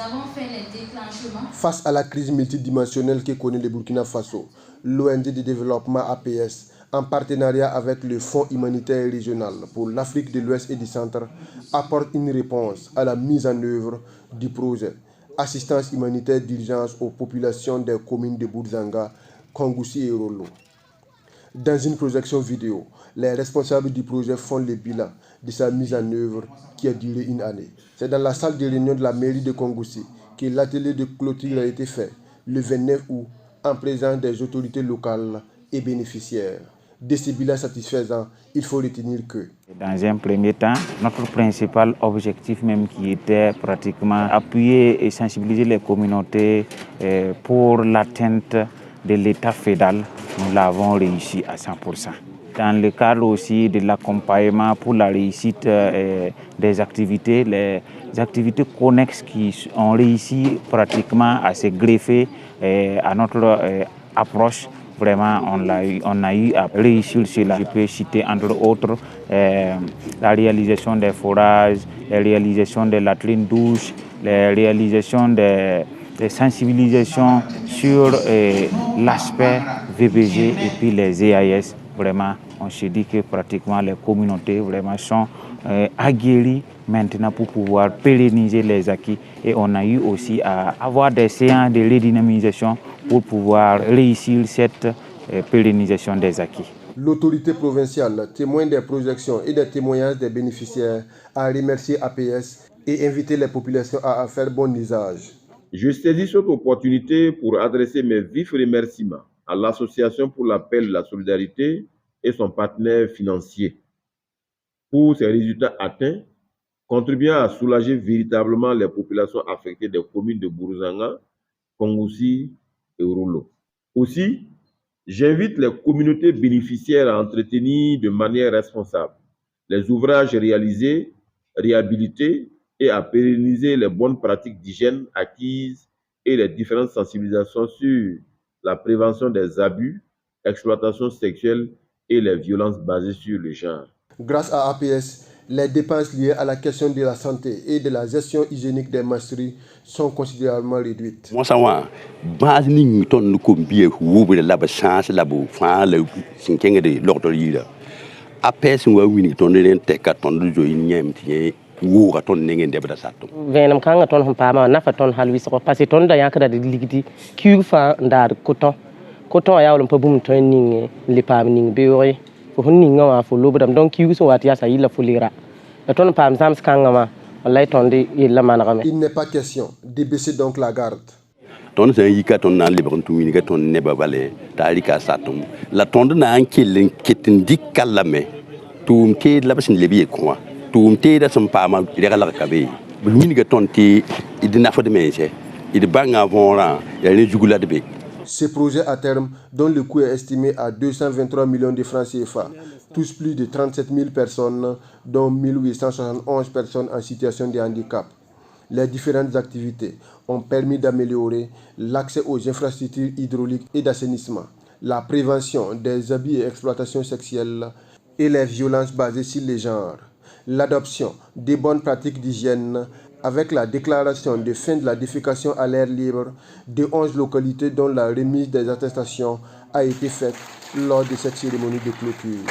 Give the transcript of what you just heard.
avons fait les déclenchements. Face à la crise multidimensionnelle que connaît le Burkina Faso, l'ONG de développement APS, en partenariat avec le Fonds humanitaire régional pour l'Afrique de l'Ouest et du Centre, apporte une réponse à la mise en œuvre du projet Assistance humanitaire d'urgence aux populations des communes de Bourzanga, Kongoussi et Rollo. Dans une projection vidéo, les responsables du projet font le bilan de sa mise en œuvre qui a duré une année. C'est dans la salle de réunion de la mairie de Kongoussi que l'atelier de clôture a été fait le 29 août en présence des autorités locales et bénéficiaires. De ce bilan satisfaisant, il faut retenir que dans un premier temps, notre principal objectif même qui était pratiquement appuyer et sensibiliser les communautés pour l'atteinte de l'état fédéral, nous l'avons réussi à 100%. Dans le cadre aussi de l'accompagnement pour la réussite des activités, les activités connexes qui ont réussi pratiquement à se greffer à notre approche. Vraiment, on a eu à réussir cela. Je peux citer entre autres la réalisation des forages, la réalisation des latrines douches, la réalisation des sensibilisations sur l'aspect VBG et puis les EAS. Vraiment, on se dit que pratiquement les communautés vraiment sont aguerries maintenant pour pouvoir pérenniser les acquis. Et on a eu aussi à avoir des séances de redynamisation pour pouvoir réussir cette pérennisation des acquis. L'autorité provinciale, témoin des projections et des témoignages des bénéficiaires, a remercié APS et invité les populations à faire bon usage. Je saisis cette opportunité pour adresser mes vifs remerciements à l'Association pour l'appel de la solidarité et son partenaire financier pour ces résultats atteints, contribuant à soulager véritablement les populations affectées des communes de Bourzanga, Kongoussi et Rollo. Aussi, j'invite les communautés bénéficiaires à entretenir de manière responsable les ouvrages réalisés, réhabilités et à pérenniser les bonnes pratiques d'hygiène acquises et les différentes sensibilisations sur la prévention des abus, exploitation sexuelle et les violences basées sur le genre. Grâce à APS, les dépenses liées à la question de la santé et de la gestion hygiénique des menstrues sont considérablement réduites. Moi, ça va. Base ni ton nous combien ou de la chance la beau fin le cinquième de l'ordre là. APS ou oui ton ne te ka ton du jo inyem tie ou ka ton ngen de bada sato. Venam kanga ton hamba na fa ton halwi so parce ton da yakada de ligidi ki fa ndar coton ya wala pabum ton ning li pam ning beori fo honni ngawa fo lobdam donc ki so wat ya sa yilla fo lira ton pam sam skanga ma wallahi ton de yilla managame. Il n'est pas question de baisser donc la garde. Ton c'est yika ton nan libran tu ni ton neba vale tarika satum la ton na ankelen ketin dikalame tum te la basin lebi ko tum te da son pama regala kabe ni ga ton te idina fa de menche id banga vonra ya ni jugula de be. Ce projet à terme, dont le coût est estimé à 223 millions de francs CFA, touche plus de 37 000 personnes, dont 1871 personnes en situation de handicap. Les différentes activités ont permis d'améliorer l'accès aux infrastructures hydrauliques et d'assainissement, la prévention des abus et exploitations sexuelles et les violences basées sur les genres, l'adoption des bonnes pratiques d'hygiène, avec la déclaration de fin de la défécation à l'air libre de 11 localités dont la remise des attestations a été faite lors de cette cérémonie de clôture.